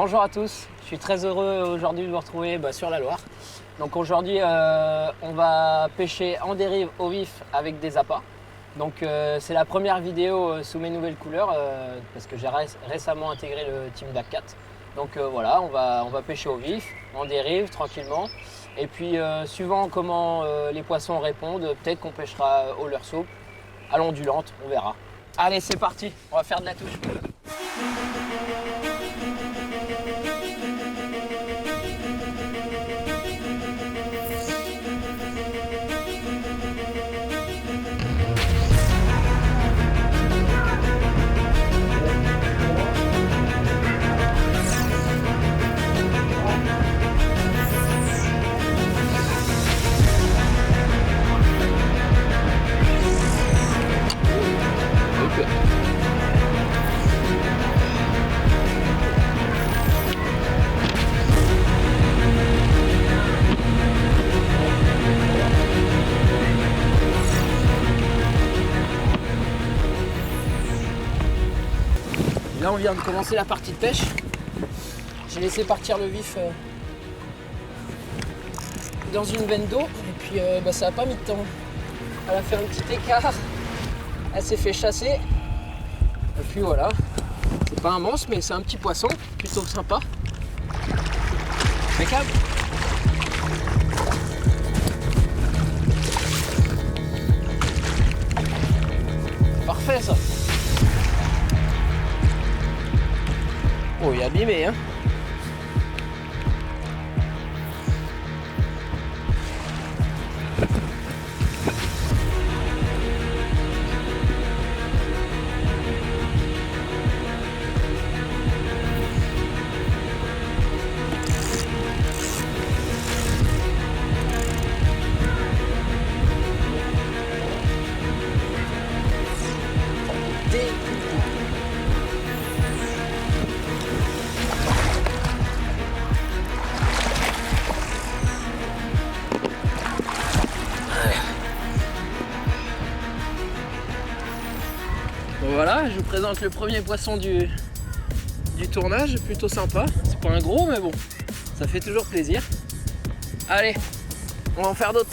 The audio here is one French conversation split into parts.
Bonjour à tous, je suis très heureux aujourd'hui de vous retrouver sur la Loire. Donc aujourd'hui on va pêcher en dérive au vif avec des appâts. Donc c'est la première vidéo sous mes nouvelles couleurs parce que j'ai récemment intégré le team d'Ak4. Donc voilà, on va pêcher au vif, en dérive, tranquillement. Et puis suivant comment les poissons répondent, peut-être qu'on pêchera au leurre souple, à l'ondulante, on verra. Allez, c'est parti, on va faire de la touche. Là on vient de commencer la partie de pêche. J'ai laissé partir le vif dans une veine d'eau et puis ça n'a pas mis de temps. Elle a fait un petit écart, elle s'est fait chasser et puis voilà. C'est pas un monstre mais c'est un petit poisson, plutôt sympa. Impeccable. Parfait ça. Oh, il est abîmé, hein. Bon voilà, je vous présente le premier poisson du tournage, plutôt sympa. C'est pas un gros mais bon, ça fait toujours plaisir. Allez, on va en faire d'autres.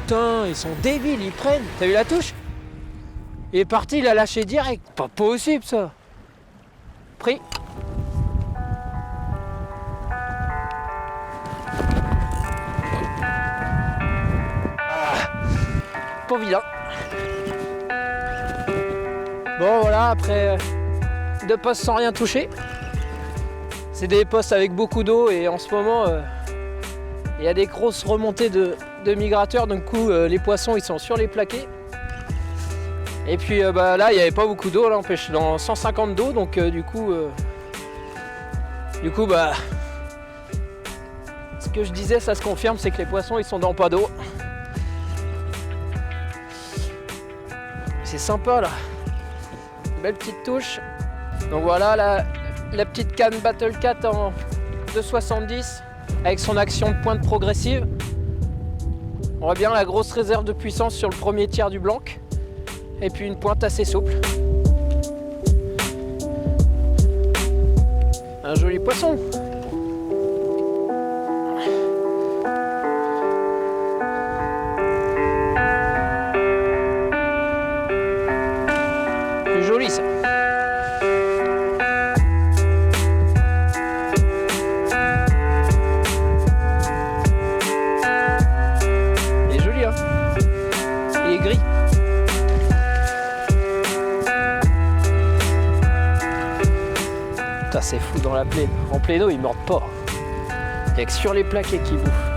Putain, ils sont débiles, ils prennent. T'as vu la touche? Il est parti, il a lâché direct. Pas possible ça. Pris. Pas vilain. Bon voilà, après 2 postes sans rien toucher. C'est des postes avec beaucoup d'eau et en ce moment il y a des grosses remontées de migrateurs, donc coup les poissons ils sont sur les plaquets. Et puis là il n'y avait pas beaucoup d'eau, là on pêche dans 150 d'eau, donc du coup ce que je disais ça se confirme, c'est que les poissons ils sont dans pas d'eau. C'est sympa là, belle petite touche. Donc voilà la petite canne Battle Cat en 2,70 avec son action de pointe progressive. On voit bien la grosse réserve de puissance sur le premier tiers du blanc et puis une pointe assez souple. Un joli poisson. C'est joli ça. c'est fou dans la plaie. En pleine eau, ils mordent pas. Il n'y a que sur les plaquets qu'ils bouffent.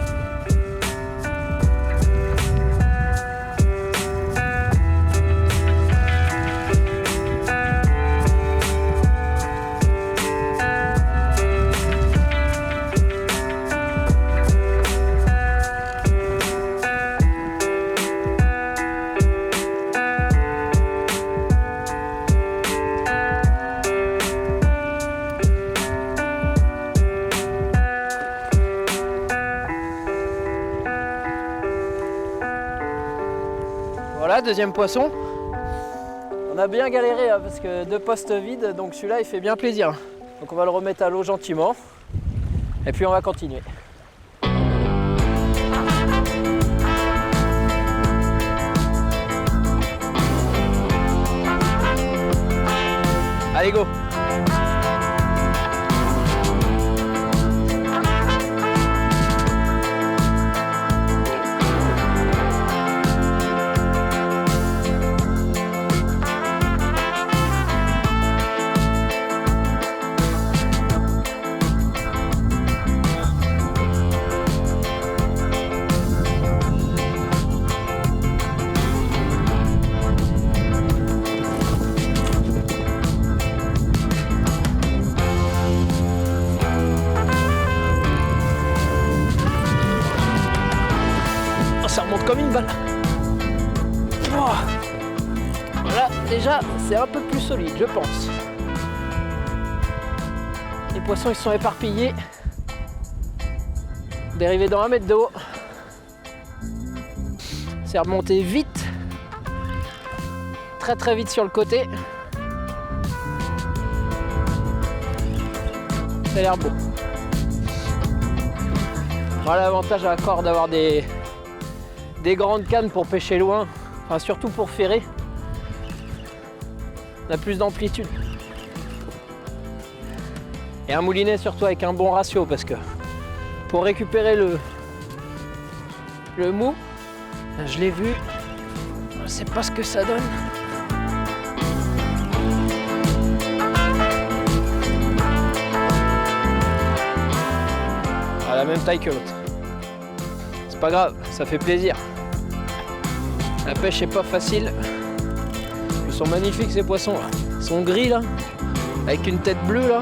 Voilà, deuxième poisson. On a bien galéré hein, parce que 2 postes vides, donc celui-là il fait bien plaisir. Donc on va le remettre à l'eau gentiment et puis on va continuer. Allez go! Ça remonte comme une balle. Oh. Voilà, déjà, c'est un peu plus solide, je pense. Les poissons, ils sont éparpillés. Dérivé dans 1 mètre d'eau. C'est remonté vite. Très très vite sur le côté. Ça a l'air beau. Voilà l'avantage à la corde d'avoir des grandes cannes pour pêcher loin, enfin surtout pour ferrer. On a plus d'amplitude. Et un moulinet surtout avec un bon ratio parce que pour récupérer le mou, je l'ai vu, je sais pas ce que ça donne. À la même taille que l'autre. C'est pas grave, ça fait plaisir. La pêche est pas facile. Ils sont magnifiques ces poissons là. Ils sont gris là, avec une tête bleue là.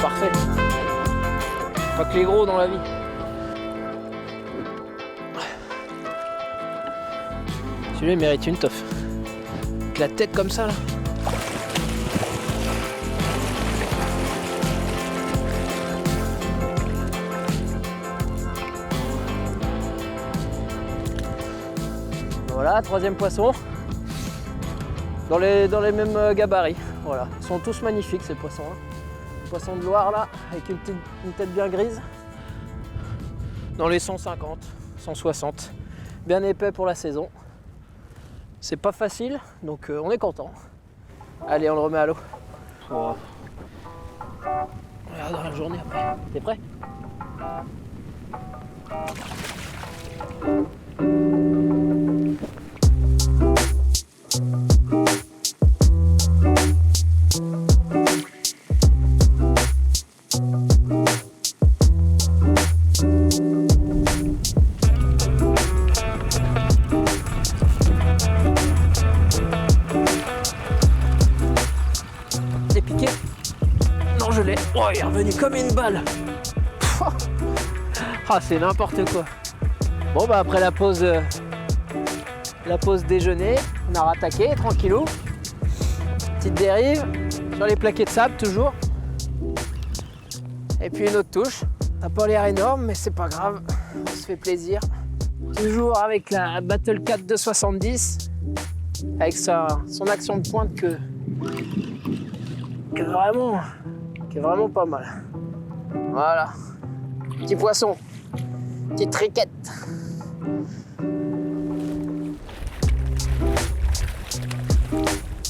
Parfait. Pas que les gros dans la vie. Celui-là il mérite une toffe. Avec la tête comme ça là. Voilà, 3e poisson. Dans les mêmes gabarits. Voilà. Ils sont tous magnifiques ces poissons. Hein. Poisson de Loire là, avec une tête bien grise. Dans les 150, 160. Bien épais pour la saison. C'est pas facile, donc on est content. Allez, on le remet à l'eau. On regardera la journée après. T'es prêt ? Piqué. Non, je l'ai. Oh, il est revenu comme une balle. Ah, c'est n'importe quoi. Bon, bah après la pause déjeuner, on a rattaqué tranquillou. Petite dérive sur les plaquets de sable toujours. Et puis une autre touche. Ça n'a pas l'air énorme, mais c'est pas grave. On se fait plaisir. Toujours avec la Battle Cat 270, avec son action de pointe qui est vraiment pas mal. Voilà. Petit poisson. Petite triquette.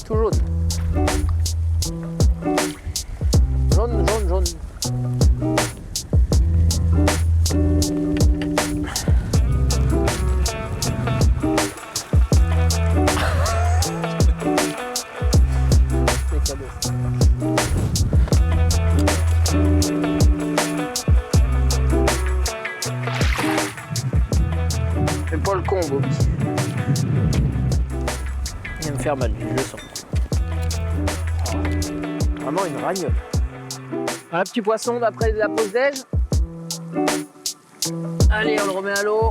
Tout jaune. Jaune, jaune, jaune. C'est cadeau. mon Bobby. Il va me faire mal, je le sens. Oh, vraiment une ragnole. Un petit poisson d'après la pause déj. Allez, on le remet à l'eau.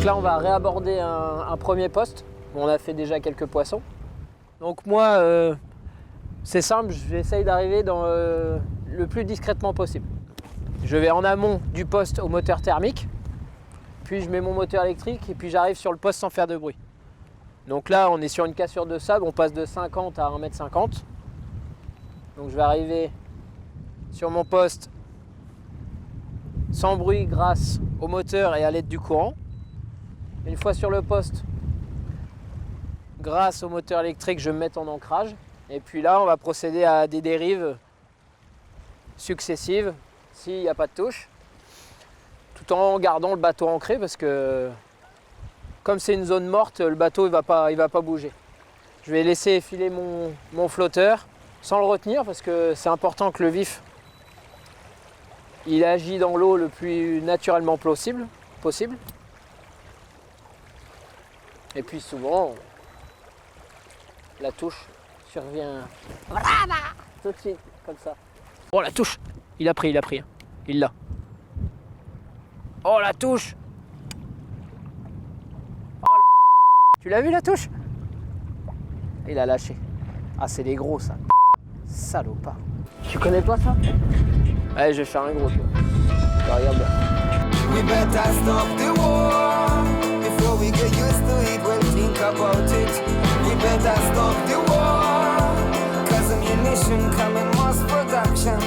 Là on va réaborder un premier poste. On a fait déjà quelques poissons. Donc moi c'est simple, j'essaye d'arriver dans le plus discrètement possible. Je vais en amont du poste au moteur thermique, puis je mets mon moteur électrique et puis j'arrive sur le poste sans faire de bruit. Donc là on est sur une cassure de sable, on passe de 50 à 1,50 m. Donc je vais arriver sur mon poste sans bruit grâce au moteur et à l'aide du courant. Une fois sur le poste, grâce au moteur électrique, je vais me mettre en ancrage. Et puis là, on va procéder à des dérives successives s'il n'y a pas de touche, tout en gardant le bateau ancré parce que comme c'est une zone morte, le bateau il va pas bouger. Je vais laisser filer mon flotteur sans le retenir parce que c'est important que le vif il agit dans l'eau le plus naturellement possible. Et puis souvent, la touche survient tout de suite, comme ça. Oh la touche! Il a pris, il l'a. Oh la touche! Oh, tu l'as vu la touche? Il a lâché. Ah c'est des gros ça. Salopard. Tu connais pas ça? Allez, je vais faire un gros. Regarde là. We better stop the war before we get used to it. Well, think about it. We better stop the war, cause ammunition come in mass production.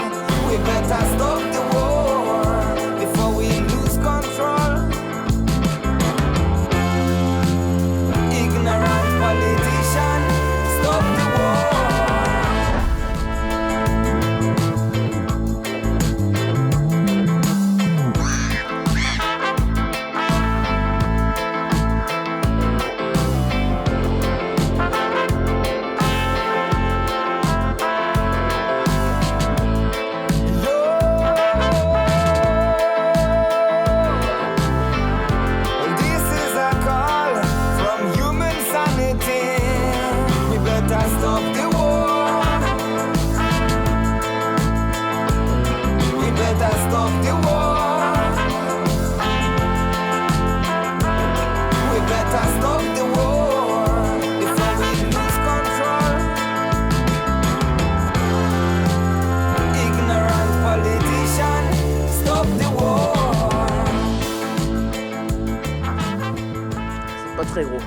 We better stop the war before we lose control. Ignorant politician, stop the war. Très gros,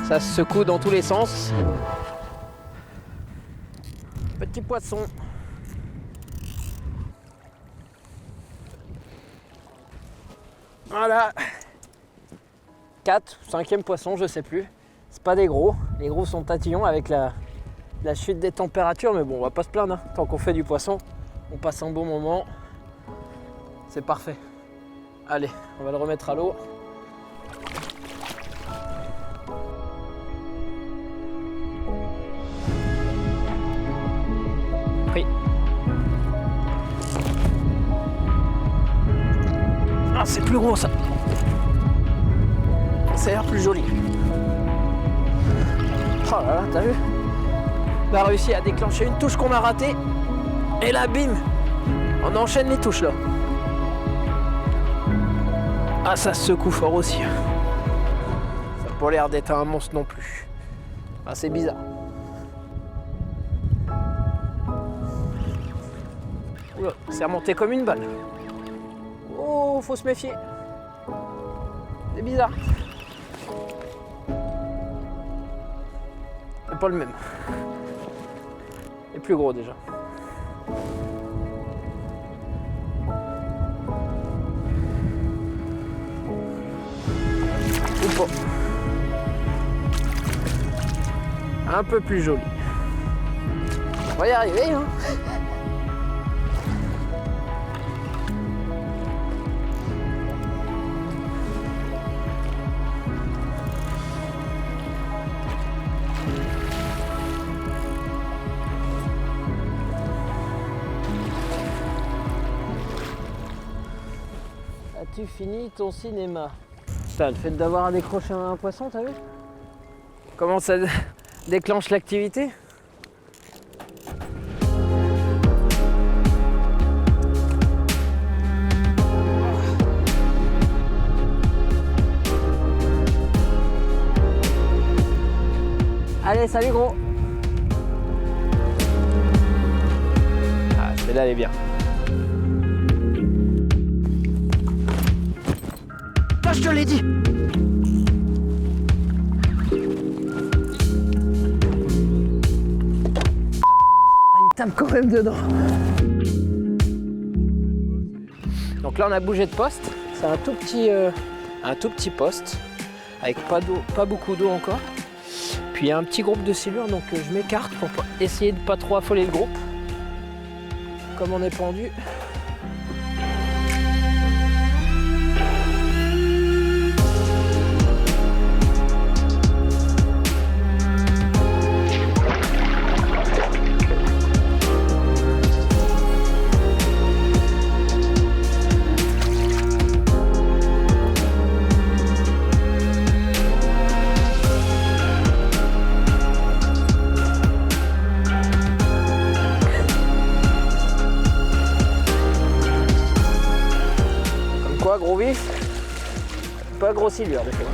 ça se secoue dans tous les sens. Petit poisson. Voilà, 4 ou 5e poisson, je sais plus. C'est pas des gros, les gros sont tatillons avec la chute des températures, mais bon on va pas se plaindre, hein. Tant qu'on fait du poisson, on passe un bon moment, c'est parfait. Allez, on va le remettre à l'eau. Ah, c'est plus gros ça. Ça a l'air plus joli. Oh là là, t'as vu? On a réussi à déclencher une touche qu'on a ratée. Et là, bim! On enchaîne les touches là. Ah, ça se secoue fort aussi. Ça n'a pas l'air d'être un monstre non plus. Ah, c'est bizarre. Oula, c'est remonté comme une balle. Oh, faut se méfier. C'est bizarre. C'est pas le même. Il est plus gros déjà. Bon. Un peu plus joli. On va y arriver, hein. As-tu fini ton cinéma? Putain, le fait d'avoir décroché un poisson, t'as vu? Comment ça déclenche l'activité? Allez, salut gros! Ah, celle-là elle est bien. Ah, je te l'ai dit! Il tape quand même dedans. Donc là on a bougé de poste. C'est un tout petit poste avec pas beaucoup d'eau encore. Puis il y a un petit groupe de silures, donc je m'écarte pour essayer de pas trop affoler le groupe. Comme on est pendu. Gros vif, pas gros silure des fois.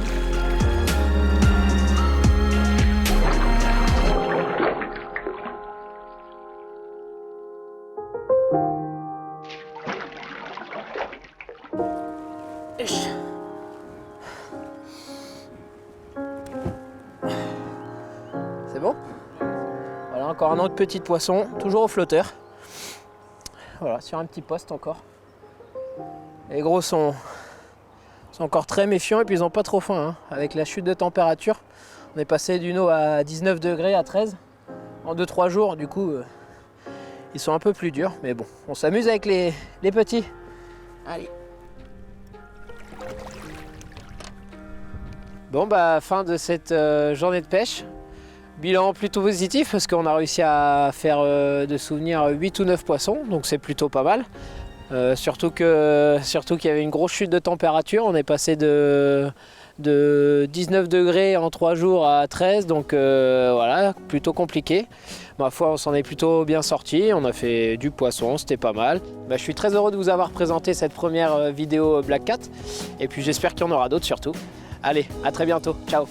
C'est bon? Voilà, encore un autre petit poisson, toujours au flotteur. Voilà, sur un petit poste encore. Les gros sont encore très méfiants et puis ils n'ont pas trop faim. Hein. Avec la chute de température, on est passé d'une eau à 19 degrés à 13 en 2-3 jours. Du coup, ils sont un peu plus durs. Mais bon, on s'amuse avec les petits. Allez. Bon, bah, fin de cette journée de pêche. Bilan plutôt positif parce qu'on a réussi à faire de souvenirs 8 ou 9 poissons. Donc c'est plutôt pas mal. Surtout qu'il y avait une grosse chute de température, on est passé de 19 degrés en 3 jours à 13, donc voilà, plutôt compliqué. Ma foi, on s'en est plutôt bien sorti, on a fait du poisson, c'était pas mal. Bah, je suis très heureux de vous avoir présenté cette première vidéo Black Cat, et puis j'espère qu'il y en aura d'autres surtout. Allez, à très bientôt, ciao!